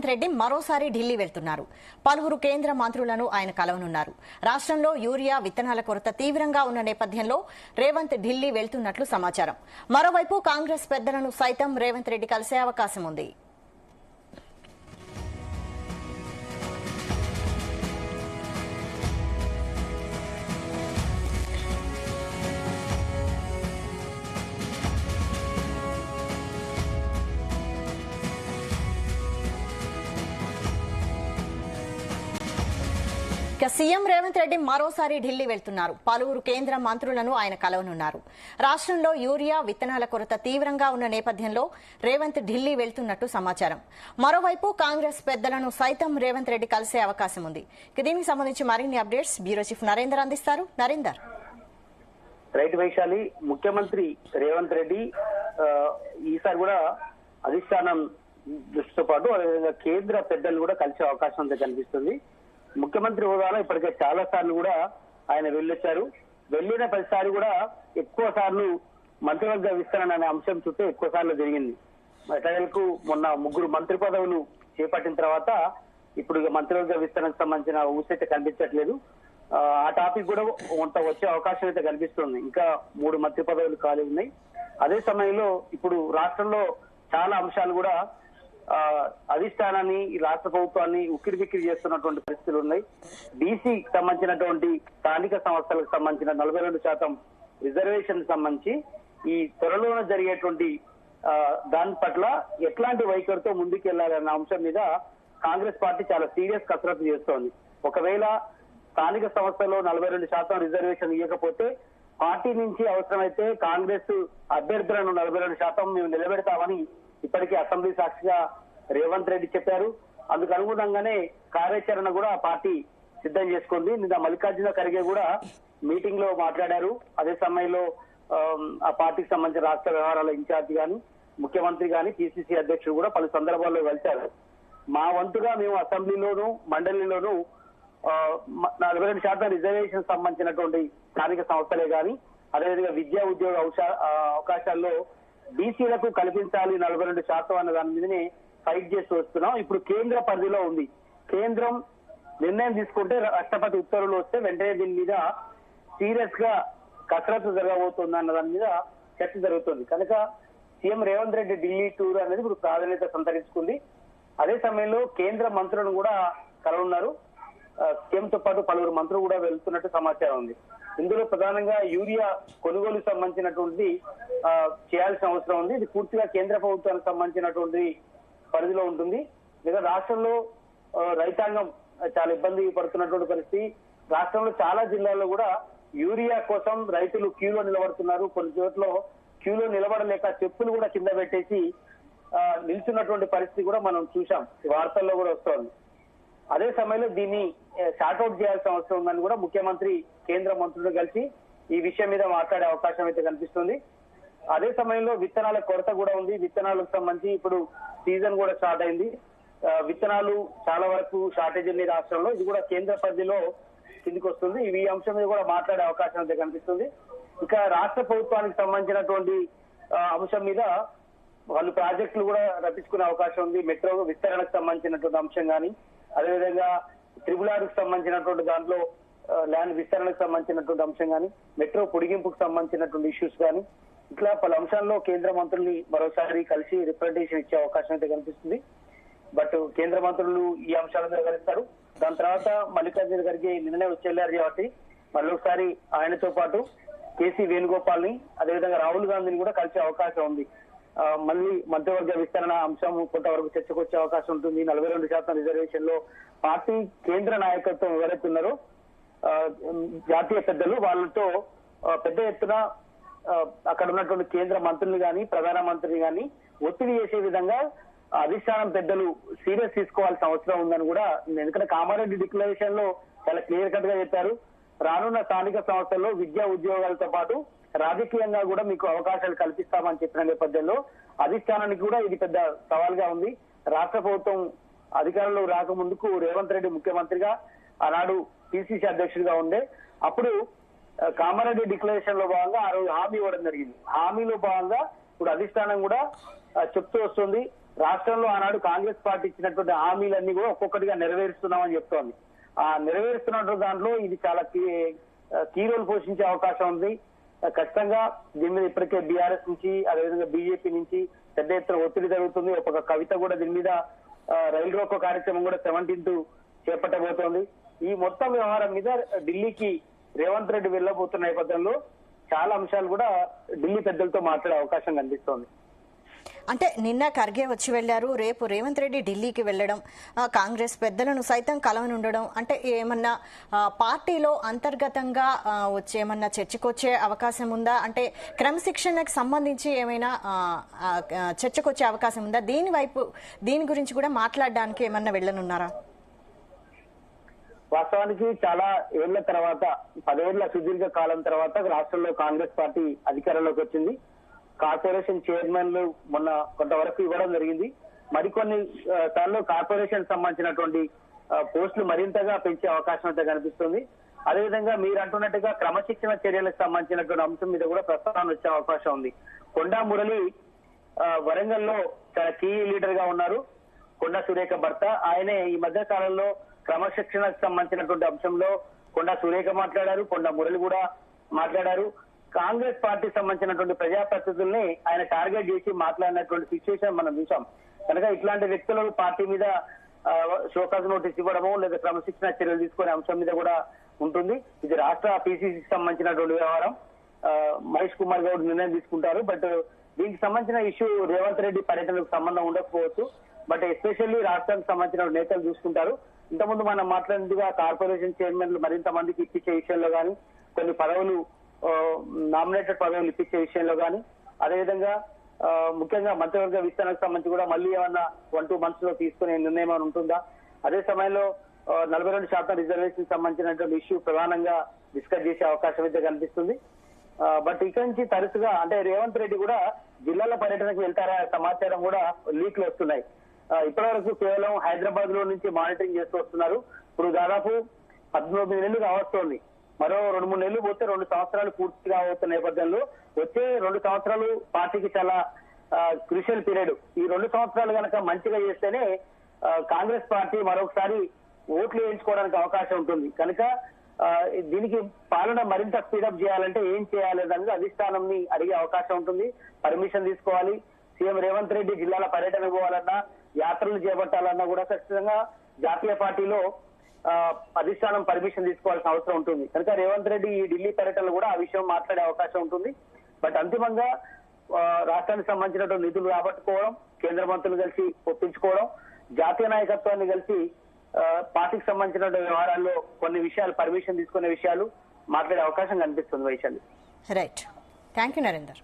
రేవంత్ రెడ్డి మరోసారి ఢిల్లీ వెళ్తున్నారు. పలువురు కేంద్ర మంత్రులను ఆయన కలవనున్నారు. రాష్ట్రంలో యూరియా విత్తనాల కొరత తీవ్రంగా ఉన్న నేపథ్యంలో రేవంత్ ఢిల్లీ వెళ్తున్నట్లు సమాచారం. మరోవైపు కాంగ్రెస్ పెద్దలను సైతం రేవంత్ రెడ్డి కలిసే అవకాశం ఉంది. సీఎం రేవంత్ రెడ్డి మరోసారి ఢిల్లీ వెళ్తున్నారు. పలువురు కేంద్ర మంత్రులను ఆయన కలవనున్నారు. రాష్ట్రంలో యూరియా విత్తనాల కొరత తీవ్రంగా ఉన్న నేపథ్యంలో రేవంత్ ఢిల్లీ వెళ్తున్నట్టు సమాచారం. మరోవైపు కాంగ్రెస్ పెద్దలను సైతం రేవంత్ రెడ్డి కలిసే అవకాశం ఉంది. దీనికి సంబంధించి మరిన్ని అప్డేట్స్ బ్యూరో చీఫ్ నరేందర్ అందిస్తారు. నరేందర్. రైట్ వైశాలి, ముఖ్యమంత్రి రేవంత్ రెడ్డి ఈసారి కూడా అధిష్టానం దృష్టితో పాటు అదేవిధంగా కేంద్ర పెద్దలు కూడా కలిసే అవకాశం అయితే కనిపిస్తుంది. ముఖ్యమంత్రి హోదాలో ఇప్పటికే చాలా సార్లు కూడా ఆయన వెళ్ళొచ్చారు. వెళ్లిన ప్రతిసారి కూడా ఎక్కువ సార్లు మంత్రివర్గ విస్తరణ అనే అంశం చుట్టూ ఎక్కువ సార్లు జరిగింది. ఎటకు మొన్న 3 మంత్రి పదవులు చేపట్టిన తర్వాత ఇప్పుడు మంత్రివర్గ విస్తరణకు సంబంధించిన ఊసైతే కనిపించట్లేదు. ఆ టాపిక్ కూడా కొంత వచ్చే అవకాశం అయితే కనిపిస్తుంది. ఇంకా 3 మంత్రి పదవులు ఖాళీ ఉన్నాయి. అదే సమయంలో ఇప్పుడు రాష్ట్రంలో చాలా అంశాలు కూడా అధిష్టానాన్ని రాష్ట్ర ప్రభుత్వాన్ని ఉక్కిరిబిక్కిరి చేస్తున్నటువంటి పరిస్థితులు ఉన్నాయి. బీసీకి సంబంధించినటువంటి స్థానిక సంస్థలకు సంబంధించిన 42% రిజర్వేషన్ సంబంధించి ఈ త్వరలోనే జరిగేటువంటి దాని పట్ల ఎట్లాంటి వైఖరితో ముందుకెళ్లాలన్న అంశం మీద కాంగ్రెస్ పార్టీ చాలా సీరియస్ కసరత్తు చేస్తోంది. ఒకవేళ స్థానిక సంస్థల్లో 42% రిజర్వేషన్ ఇవ్వకపోతే పార్టీ నుంచి అవసరమైతే కాంగ్రెస్ అభ్యర్థులను 42% మేము నిలబెడతామని ఇప్పటికీ అసెంబ్లీ సాక్షిగా రేవంత్ రెడ్డి చెప్పారు. అందుకు అనుగుణంగానే కార్యాచరణ కూడా పార్టీ సిద్ధం చేసుకుంది. నిన్న మల్లికార్జున ఖర్గే కూడా మీటింగ్ లో మాట్లాడారు. అదే సమయంలో ఆ పార్టీకి సంబంధించిన రాష్ట్ర వ్యవహారాల ఇన్ఛార్జి గాని ముఖ్యమంత్రి గాని పిసిసి అధ్యక్షుడు కూడా పలు సందర్భాల్లో కలిశారు. మా వంతుగా మేము అసెంబ్లీలోను మండలిలోను 42% రిజర్వేషన్ సంబంధించినటువంటి స్థానిక సంస్థలే గాని అదేవిధంగా విద్యా ఉద్యోగ అవకాశాల్లో బీసీలకు కల్పించాలి 42% అన్న దాని మీదనే ఫైట్ చేస్తూ వస్తున్నాం. ఇప్పుడు కేంద్ర పరిధిలో ఉంది. కేంద్రం నిర్ణయం తీసుకుంటే రాష్ట్రపతి ఉత్తర్వులు వస్తే వెంటనే దీని మీద సీరియస్ గా కసరత్తు జరగబోతుంది అన్న దాని మీద చర్చ జరుగుతుంది. కనుక సీఎం రేవంత్ రెడ్డి ఢిల్లీ టూర్ అనేది ఇప్పుడు ప్రాధాన్యత సంతరించుకుంది. అదే సమయంలో కేంద్ర మంత్రులను కూడా కలవనున్నారు. సీఎంతో పాటు పలువురు మంత్రులు కూడా వెళ్తున్నట్టు సమాచారం ఉంది. ఇందులో ప్రధానంగా యూరియా కొనుగోలు సంబంధించినటువంటి చేయాల్సిన అవసరం ఉంది. ఇది పూర్తిగా కేంద్ర ప్రభుత్వానికి సంబంధించినటువంటి పరిధిలో ఉంటుంది. లేదా రాష్ట్రంలో రైతాంగం చాలా ఇబ్బంది పడుతున్నటువంటి పరిస్థితి. రాష్ట్రంలో చాలా జిల్లాల్లో కూడా యూరియా కోసం రైతులు క్యూలో నిలబడుతున్నారు. కొన్ని చోట్ల క్యూలో నిలబడలేక చెప్పులు కూడా కింద పెట్టేసి నిల్చున్నటువంటి పరిస్థితి కూడా మనం చూసాం. వార్తల్లో కూడా వస్తోంది. అదే సమయంలో దీన్ని షార్ట్అవుట్ చేయాల్సిన అవసరం ఉందని కూడా ముఖ్యమంత్రి కేంద్ర మంత్రులు కలిసి ఈ విషయం మీద మాట్లాడే అవకాశం అయితే కనిపిస్తుంది. అదే సమయంలో విత్తనాల కొరత కూడా ఉంది. విత్తనాలకు సంబంధించి ఇప్పుడు సీజన్ కూడా స్టార్ట్ అయింది. విత్తనాలు చాలా వరకు షార్టేజ్ ఉంది రాష్ట్రంలో. ఇది కూడా కేంద్ర పరిధిలో కిందికి వస్తుంది. ఈ అంశం మీద కూడా మాట్లాడే అవకాశం అయితే కనిపిస్తుంది. ఇక రాష్ట్ర ప్రభుత్వానికి సంబంధించినటువంటి అంశం మీద వాళ్ళు ప్రాజెక్టులు కూడా రప్పించుకునే అవకాశం ఉంది. మెట్రో విస్తరణకు సంబంధించినటువంటి అంశం కానీ అదేవిధంగా త్రిపులార్కు సంబంధించినటువంటి దాంట్లో ల్యాండ్ విస్తరణకు సంబంధించినటువంటి అంశం కానీ మెట్రో పొడిగింపుకు సంబంధించినటువంటి ఇష్యూస్ కానీ ఇట్లా పలు అంశాల్లో కేంద్ర మంత్రుల్ని మరోసారి కలిసి రిప్రజెంటేషన్ ఇచ్చే అవకాశం అయితే కనిపిస్తుంది. బట్ కేంద్ర మంత్రులు ఈ అంశాల మీద కలుస్తారు. దాని తర్వాత మల్లికార్జున ఖర్గే నిన్ననే వచ్చేళ్లారు కాబట్టి మళ్ళీ ఒకసారి ఆయనతో పాటు కేసీ వేణుగోపాల్ ని అదేవిధంగా రాహుల్ గాంధీని కూడా కలిసే అవకాశం ఉంది. మళ్ళీ మంత్రివర్గ విస్తరణ అంశం కొంతవరకు చర్చకు వచ్చే అవకాశం ఉంటుంది. 42% రిజర్వేషన్ లో పార్టీ కేంద్ర నాయకత్వం ఎవరైతే ఉన్నారో జాతీయ పెద్దలు వాళ్ళతో పెద్ద ఎత్తున అక్కడ ఉన్నటువంటి కేంద్ర మంత్రులు గాని ప్రధానమంత్రిని గాని ఒత్తిడి చేసే విధంగా అధిష్టానం పెద్దలు సీరియస్ తీసుకోవాల్సిన అవసరం ఉందని కూడా, ఎందుకంటే కామారెడ్డి డిక్లరేషన్ లో చాలా క్లియర్ కట్ గా చెప్పారు. రానున్న స్థానిక సంస్థల్లో విద్యా ఉద్యోగాలతో పాటు రాజకీయంగా కూడా మీకు అవకాశాలు కల్పిస్తామని చెప్పిన నేపథ్యంలో అధిష్టానానికి కూడా ఇది పెద్ద సవాల్గా ఉంది. రాష్ట్ర ప్రభుత్వం అధికారంలో రాకముందుకు రేవంత్ రెడ్డి ముఖ్యమంత్రిగా ఆనాడు పిసిసి అధ్యక్షుడిగా ఉండే అప్పుడు కామారెడ్డి డిక్లరేషన్ లో భాగంగా ఆ రోజు హామీ ఇవ్వడం జరిగింది. హామీలో భాగంగా ఇప్పుడు అధిష్టానం కూడా చెప్తూ వస్తుంది రాష్ట్రంలో ఆనాడు కాంగ్రెస్ పార్టీ ఇచ్చినటువంటి హామీలన్నీ కూడా ఒక్కొక్కటిగా నెరవేరుస్తున్నామని చెప్తోంది. ఆ నెరవేరుస్తున్నటువంటి దాంట్లో ఇది చాలా కీ రోల్ పోషించే అవకాశం ఉంది. ఖచ్చితంగా దీని మీద ఇప్పటికే బీఆర్ఎస్ నుంచి అదేవిధంగా బీజేపీ నుంచి పెద్ద ఎత్తున ఒత్తిడి జరుగుతుంది. ఒక కవిత కూడా దీని మీద రైలు రోకో కార్యక్రమం కూడా 17th చేపట్టబోతోంది. ఈ మొత్తం వ్యవహారం మీద ఢిల్లీకి రేవంత్ రెడ్డి వెళ్లబోతున్న నేపథ్యంలో చాలా అంశాలు కూడా ఢిల్లీ పెద్దలతో మాట్లాడే అవకాశం కనిపిస్తోంది. అంటే నిన్న ఖర్గే వచ్చి వెళ్లారు, రేపు రేవంత్ రెడ్డి ఢిల్లీకి వెళ్లడం, కాంగ్రెస్ పెద్దలను సైతం కలవనుండడం, అంటే ఏమన్నా పార్టీలో అంతర్గతంగా ఏమన్నా చర్చకొచ్చే అవకాశం ఉందా? అంటే క్రమశిక్షణకు సంబంధించి ఏమైనా చర్చకొచ్చే అవకాశం ఉందా? దీని గురించి కూడా మాట్లాడడానికి ఏమన్నా వెళ్ళనున్నారా? వాస్తవానికి చాలా ఏళ్ల తర్వాత 10 ఏళ్ల సుదీర్ఘ కాలం తర్వాత రాష్ట్రంలో కాంగ్రెస్ పార్టీ అధికారంలోకి వచ్చింది. కార్పొరేషన్ చైర్మన్లు మొన్న కొంతవరకు ఇవ్వడం జరిగింది. మరికొన్ని సార్లు కార్పొరేషన్ సంబంధించినటువంటి పోస్టులు మరింతగా పెంచే అవకాశం అయితే కనిపిస్తుంది. అదేవిధంగా మీరు అంటున్నట్టుగా క్రమశిక్షణ చర్యలకు సంబంధించినటువంటి అంశం మీద కూడా ప్రస్తావన వచ్చే అవకాశం ఉంది. కొండా మురళి వరంగల్లో చాలా కీ లీడర్ గా ఉన్నారు. కొండా సురేఖ భర్త ఆయనే ఈ మధ్య కాలంలో క్రమశిక్షణకు సంబంధించినటువంటి అంశంలో కొండా సురేఖ మాట్లాడారు, కొండా మురళి కూడా మాట్లాడారు. కాంగ్రెస్ పార్టీ సంబంధించినటువంటి ప్రజాప్రతినిధుల్ని ఆయన టార్గెట్ చేసి మాట్లాడినటువంటి సిచ్యువేషన్ మనం చూసాం. కనుక ఇట్లాంటి వ్యక్తులు పార్టీ మీద షోకాజ్ నోటీస్ ఇవ్వడము లేదా క్రమశిక్షణ చర్యలు తీసుకునే అంశం మీద కూడా ఉంటుంది. ఇది రాష్ట్ర పిసిసికి సంబంధించినటువంటి వ్యవహారం. మహేష్ కుమార్ గౌడ్ నిర్ణయం తీసుకుంటారు. బట్ దీనికి సంబంధించిన ఇష్యూ రేవంత్ రెడ్డి పర్యటనకు సంబంధం ఉండకపోవచ్చు. బట్ ఎస్పెషల్లీ రాష్ట్రానికి సంబంధించిన నేతలు చూసుకుంటారు. ఇంతకుముందు మనం మాట్లాడినట్టుగా కార్పొరేషన్ చైర్మన్లు మరింత మందికి ఇప్పించే విషయంలో కానీ, కొన్ని పదవులు నామినేటెడ్ పదవులు ఇప్పించే విషయంలో కానీ, అదేవిధంగా ముఖ్యంగా మంత్రివర్గ విస్తరణకు సంబంధించి కూడా మళ్ళీ ఏమన్నా 1-2 months లో తీసుకునే నిర్ణయం ఏమైనా ఉంటుందా? అదే సమయంలో 42% రిజర్వేషన్ సంబంధించినటువంటి ఇష్యూ ప్రధానంగా డిస్కస్ చేసే అవకాశం అయితే కనిపిస్తుంది. బట్ ఇక్కడి నుంచి తరచుగా అంటే రేవంత్ రెడ్డి కూడా జిల్లాల పర్యటనకు వెళ్తారా సమాచారం కూడా లీక్లు వస్తున్నాయి. ఇప్పటి వరకు కేవలం హైదరాబాద్ లో నుంచి మానిటరింగ్ చేస్తూ వస్తున్నారు. ఇప్పుడు దాదాపు 19 నెలలు కావస్తోంది. మరో 2-3 నెలలు పోతే 2 సంవత్సరాలు పూర్తిగా అవుతున్న నేపథ్యంలో వచ్చే 2 సంవత్సరాలు పార్టీకి చాలా క్రూషియల్ పీరియడ్. ఈ 2 సంవత్సరాలు కనుక మంచిగా చేస్తేనే కాంగ్రెస్ పార్టీ మరొకసారి ఓట్లు వేయించుకోవడానికి అవకాశం ఉంటుంది. కనుక దీనికి పాలన మరింత స్పీడప్ చేయాలంటే ఏం చేయాలి దానికి అధిష్టానంని అడిగే అవకాశం ఉంటుంది. పర్మిషన్ తీసుకోవాలి. సీఎం రేవంత్ రెడ్డి జిల్లాల పర్యటన పోవాలన్నా, యాత్రలు చేపట్టాలన్నా కూడా ఖచ్చితంగా జాతీయ పార్టీలో అధిష్టానం పర్మిషన్ తీసుకోవాల్సిన అవసరం ఉంటుంది. కనుక రేవంత్ రెడ్డి ఈ ఢిల్లీ పర్యటనలో కూడా ఆ విషయం మాట్లాడే అవకాశం ఉంటుంది. బట్ అంతిమంగా రాష్ట్రానికి సంబంధించినటువంటి నిధులు రాబట్టుకోవడం, కేంద్ర మంత్రులు కలిసి ఒప్పించుకోవడం, జాతీయ నాయకత్వాన్ని కలిసి పార్టీకి సంబంధించిన వ్యవహారాల్లో కొన్ని విషయాలు పర్మిషన్ తీసుకునే విషయాలు మాట్లాడే అవకాశం కనిపిస్తుంది. Vaishali. Right. Thank you Narender.